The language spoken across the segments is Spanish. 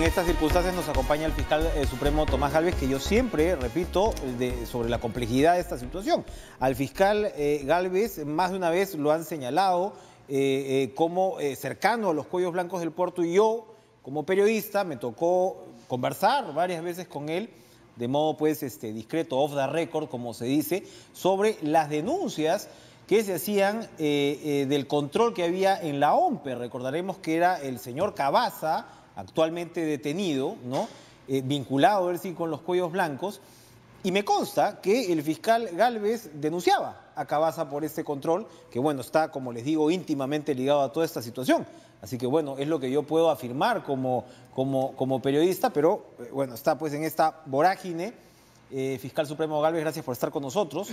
estas circunstancias nos acompaña el fiscal supremo Tomás Gálvez, que yo siempre repito sobre la complejidad de esta situación. Al fiscal Gálvez más de una vez lo han señalado como cercano a los cuellos blancos del puerto, y yo, como periodista, me tocó conversar varias veces con él, de modo pues discreto, off the record, como se dice, sobre las denuncias que se hacían del control que había en la OMPE. Recordaremos que era el señor Cabaza, actualmente detenido, ¿no? Vinculado él sí con los cuellos blancos, y me consta que el fiscal Gálvez denunciaba a Cabaza por este control, que bueno, está, como les digo, íntimamente ligado a toda esta situación. Así que bueno, es lo que yo puedo afirmar como periodista, pero bueno, está pues en esta vorágine. Fiscal Supremo Gálvez, gracias por estar con nosotros.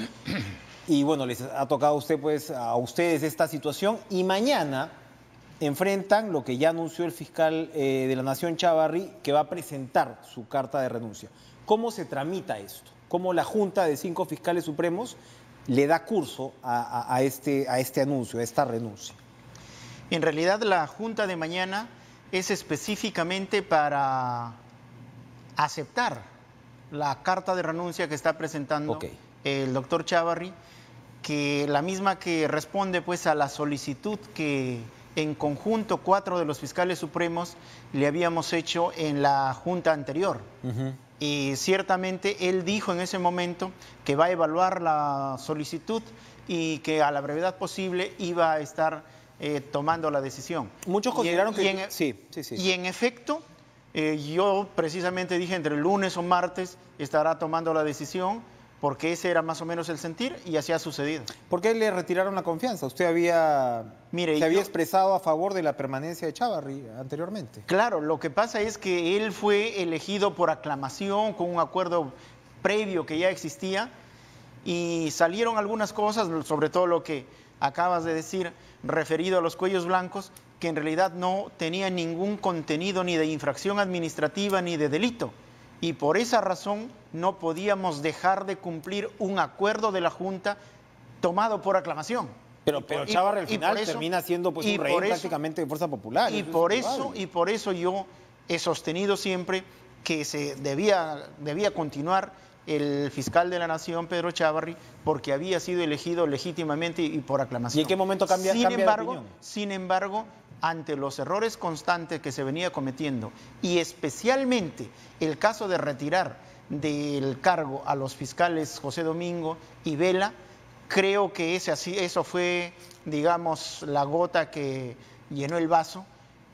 Y bueno, les ha tocado a ustedes esta situación, y mañana enfrentan lo que ya anunció el fiscal de la Nación, Chávarri, que va a presentar su carta de renuncia. ¿Cómo se tramita esto? ¿Cómo la Junta de 5 fiscales supremos le da curso a este anuncio, a esta renuncia? En realidad la Junta de mañana es específicamente para aceptar la carta de renuncia que está presentando el doctor Chávarri, que la misma que responde pues a la solicitud que en conjunto 4 de los fiscales supremos le habíamos hecho en la junta anterior. Y ciertamente él dijo en ese momento que va a evaluar la solicitud y que a la brevedad posible iba a estar tomando la decisión. Muchos consideraron que... Y en efecto, yo precisamente dije entre el lunes o martes estará tomando la decisión, porque ese era más o menos el sentir, y así ha sucedido. ¿Por qué le retiraron la confianza? Usted había expresado a favor de la permanencia de Chávarri anteriormente. Claro, lo que pasa es que él fue elegido por aclamación con un acuerdo previo que ya existía, y salieron algunas cosas, sobre todo lo que acabas de decir, referido a los cuellos blancos, que en realidad no tenía ningún contenido ni de infracción administrativa ni de delito. Y por esa razón no podíamos dejar de cumplir un acuerdo de la Junta tomado por aclamación. Pero Chávarri al final termina siendo pues un rehén prácticamente de Fuerza Popular. Y por eso yo he sostenido siempre que se debía continuar el fiscal de la Nación, Pedro Chávarri, porque había sido elegido legítimamente y por aclamación. ¿Y en qué momento cambia de opinión? Sin embargo, ante los errores constantes que se venía cometiendo, y especialmente el caso de retirar del cargo a los fiscales José Domingo y Vela, creo que eso fue, digamos, la gota que llenó el vaso.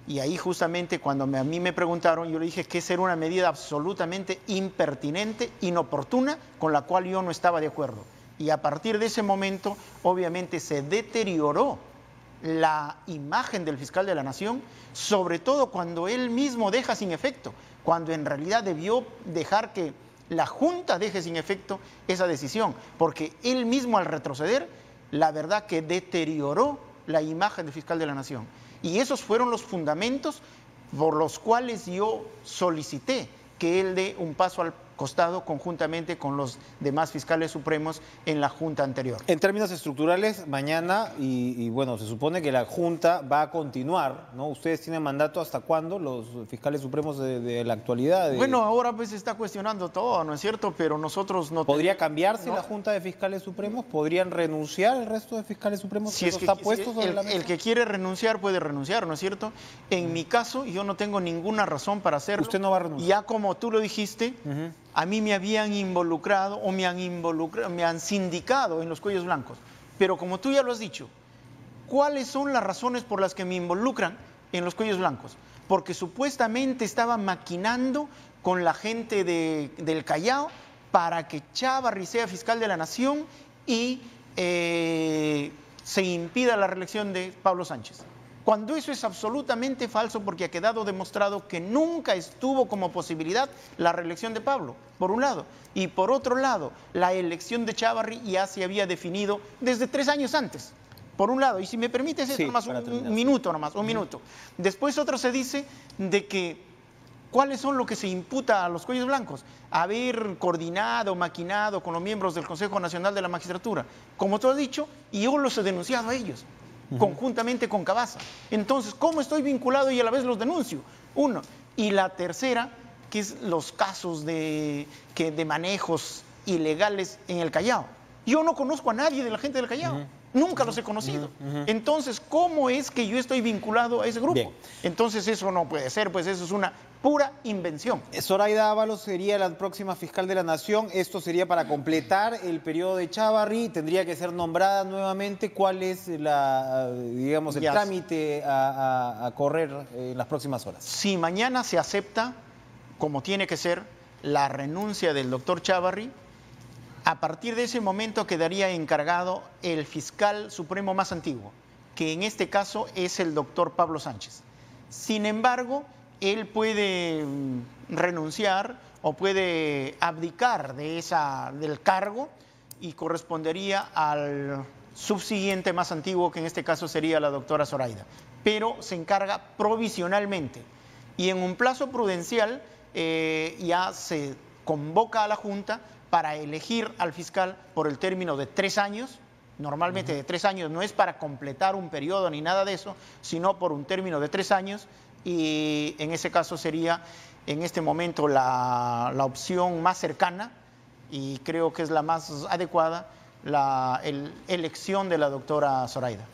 Y ahí justamente cuando a mí me preguntaron, yo le dije que esa era una medida absolutamente impertinente, inoportuna, con la cual yo no estaba de acuerdo. Y a partir de ese momento, obviamente, se deterioró la imagen del fiscal de la Nación, sobre todo cuando él mismo deja sin efecto, cuando en realidad debió dejar que la Junta deje sin efecto esa decisión, porque él mismo al retroceder, la verdad que deterioró la imagen del fiscal de la Nación. Y esos fueron los fundamentos por los cuales yo solicité que él dé un paso al costado conjuntamente con los demás fiscales supremos en la Junta anterior. En términos estructurales, mañana, y bueno, se supone que la Junta va a continuar, ¿no? ¿Ustedes tienen mandato hasta cuándo, los fiscales supremos de la actualidad? Bueno, ahora pues se está cuestionando todo, ¿no es cierto? Pero nosotros no... ¿Podría cambiarse la Junta de Fiscales Supremos? ¿Podrían renunciar el resto de fiscales supremos? Si es que está puesto sobre la mesa. El que quiere renunciar puede renunciar, ¿no es cierto? En mi caso, yo no tengo ninguna razón para hacerlo. ¿Usted no va a renunciar? Ya como tú lo dijiste, a mí me habían involucrado o me han sindicado en los cuellos blancos. Pero como tú ya lo has dicho, ¿cuáles son las razones por las que me involucran en los cuellos blancos? Porque supuestamente estaba maquinando con la gente del Callao para que Chávarri sea fiscal de la Nación y se impida la reelección de Pablo Sánchez. Cuando eso es absolutamente falso, porque ha quedado demostrado que nunca estuvo como posibilidad la reelección de Pablo, por un lado. Y por otro lado, la elección de Chávarri ya se había definido desde 3 años antes, por un lado. Y si me permites, esto nomás un minuto. Después otro se dice de que ¿cuáles son lo que se imputa a los cuellos blancos? Haber coordinado, maquinado con los miembros del Consejo Nacional de la Magistratura, como tú has dicho, y yo los he denunciado a ellos, conjuntamente con Cabaza. Entonces, ¿cómo estoy vinculado y a la vez los denuncio? Uno. Y la tercera, que es los casos de manejos ilegales en el Callao. Yo no conozco a nadie de la gente del Callao. Nunca los he conocido. Entonces, ¿cómo es que yo estoy vinculado a ese grupo? Bien. Entonces, eso no puede ser, pues eso es una pura invención. Zoraida Ábalos sería la próxima fiscal de la Nación. Esto sería para completar el periodo de Chávarri. Tendría que ser nombrada nuevamente. ¿Cuál es la, digamos, el trámite a correr en las próximas horas? Si mañana se acepta, como tiene que ser, la renuncia del doctor Chávarri, a partir de ese momento quedaría encargado el fiscal supremo más antiguo, que en este caso es el doctor Pablo Sánchez. Sin embargo, él puede renunciar o puede abdicar del cargo y correspondería al subsiguiente más antiguo, que en este caso sería la doctora Zoraida, pero se encarga provisionalmente y en un plazo prudencial ya se convoca a la Junta para elegir al fiscal por el término de 3 años, normalmente de 3 años, no es para completar un periodo ni nada de eso, sino por un término de 3 años, y en ese caso sería en este momento la opción más cercana, y creo que es la más adecuada, la elección de la doctora Zoraida.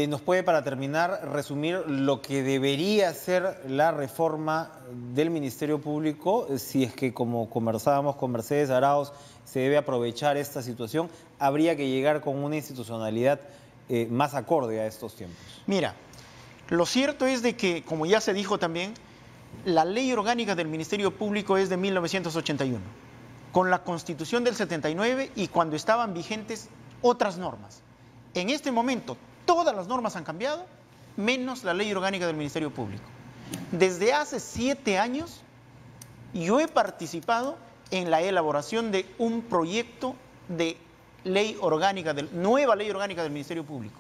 ¿Nos puede, para terminar, resumir lo que debería ser la reforma del Ministerio Público, si es que, como conversábamos con Mercedes Arauz, se debe aprovechar esta situación? ¿Habría que llegar con una institucionalidad más acorde a estos tiempos? Mira, lo cierto es de que, como ya se dijo también, la ley orgánica del Ministerio Público es de 1981, con la Constitución del 79 y cuando estaban vigentes otras normas. En este momento, todas las normas han cambiado, menos la ley orgánica del Ministerio Público. Desde hace 7 años, yo he participado en la elaboración de un proyecto de ley orgánica, nueva ley orgánica del Ministerio Público.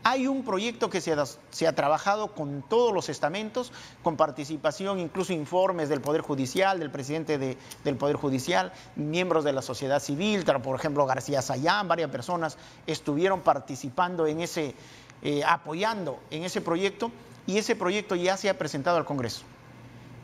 Hay un proyecto que se ha trabajado con todos los estamentos, con participación, incluso informes del Poder Judicial, del presidente del Poder Judicial, miembros de la sociedad civil, por ejemplo García Sayán, varias personas estuvieron participando en apoyando en ese proyecto, y ese proyecto ya se ha presentado al Congreso.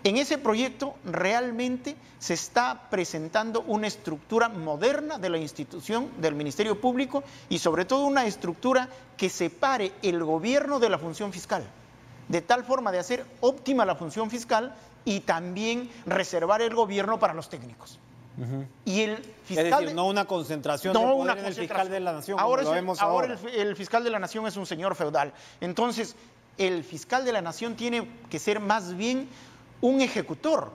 En ese proyecto realmente se está presentando una estructura moderna de la institución del Ministerio Público y sobre todo una estructura que separe el gobierno de la función fiscal, de tal forma de hacer óptima la función fiscal y también reservar el gobierno para los técnicos. Y el fiscal, es decir, no una concentración de poder en el fiscal de la Nación. Ahora el fiscal de la Nación es un señor feudal. Entonces, el fiscal de la Nación tiene que ser más bien un ejecutor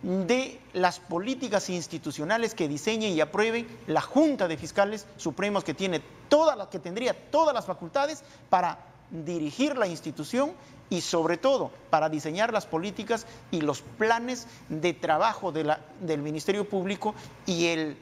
de las políticas institucionales que diseñe y apruebe la Junta de Fiscales Supremos, que tendría todas las facultades para dirigir la institución y sobre todo para diseñar las políticas y los planes de trabajo del Ministerio Público, y el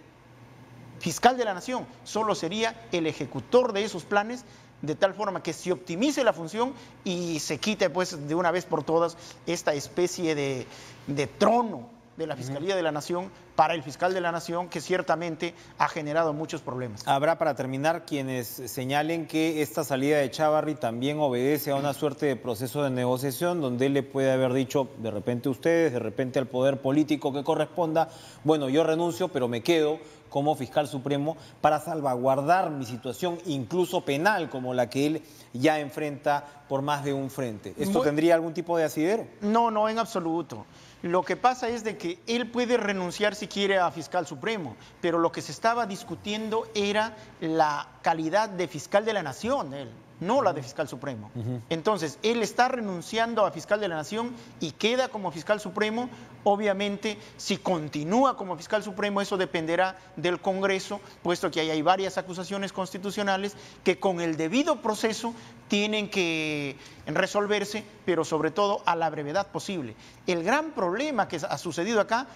fiscal de la Nación solo sería el ejecutor de esos planes, de tal forma que se optimice la función y se quite pues de una vez por todas esta especie de trono de la Fiscalía de la Nación para el fiscal de la Nación, que ciertamente ha generado muchos problemas. Habrá, para terminar, quienes señalen que esta salida de Chávarri también obedece a una suerte de proceso de negociación, donde él le puede haber dicho de repente a ustedes, de repente al poder político que corresponda, bueno, yo renuncio, pero me quedo como fiscal supremo para salvaguardar mi situación, incluso penal, como la que él ya enfrenta por más de un frente. ¿Esto tendría algún tipo de asidero? No, no, en absoluto. Lo que pasa es de que él puede renunciar si quiere a fiscal supremo, pero lo que se estaba discutiendo era la calidad de fiscal de la Nación, él, no la de fiscal supremo. Entonces, él está renunciando a fiscal de la Nación y queda como fiscal supremo. Obviamente, si continúa como fiscal supremo, eso dependerá del Congreso, puesto que ahí hay varias acusaciones constitucionales que con el debido proceso tienen que resolverse, pero sobre todo a la brevedad posible. El gran problema que ha sucedido acá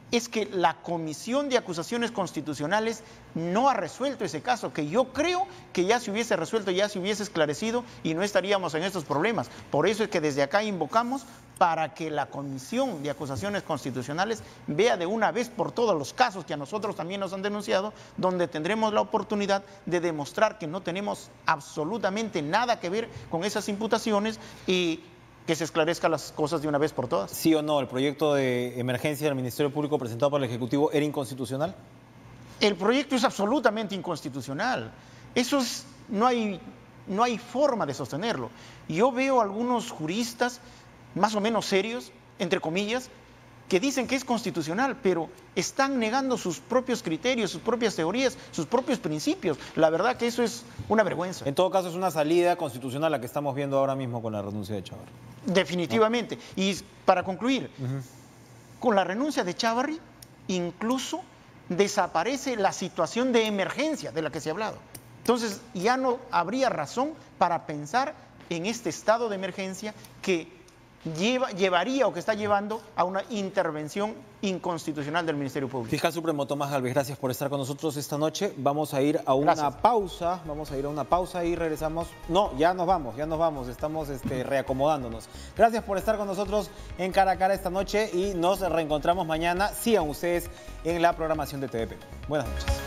es que la Comisión de Acusaciones Constitucionales no ha resuelto ese caso, que yo creo que ya se hubiese resuelto, ya se hubiese esclarecido y no estaríamos en estos problemas. Por eso es que desde acá invocamos para que la Comisión de Acusaciones Constitucionales vea de una vez por todos los casos que a nosotros también nos han denunciado, donde tendremos la oportunidad de demostrar que no tenemos absolutamente nada que ver con esas imputaciones y que se esclarezcan las cosas de una vez por todas. ¿Sí o no el proyecto de emergencia del Ministerio Público presentado por el Ejecutivo era inconstitucional? El proyecto es absolutamente inconstitucional. Eso es, no hay forma de sostenerlo. Yo veo algunos juristas más o menos serios, entre comillas, que dicen que es constitucional, pero están negando sus propios criterios, sus propias teorías, sus propios principios. La verdad que eso es una vergüenza. En todo caso, es una salida constitucional la que estamos viendo ahora mismo con la renuncia de Chávarri. Definitivamente. ¿No? Y para concluir, con la renuncia de Chávarri, incluso desaparece la situación de emergencia de la que se ha hablado. Entonces, ya no habría razón para pensar en este estado de emergencia que llevaría o que está llevando a una intervención inconstitucional del Ministerio Público. Fiscal Supremo Tomás Gálvez, gracias por estar con nosotros esta noche. Vamos a ir a una pausa, y regresamos. No, ya nos vamos, estamos reacomodándonos. Gracias por estar con nosotros en Cara a Cara esta noche y nos reencontramos mañana. Sigan ustedes en la programación de TVP. Buenas noches.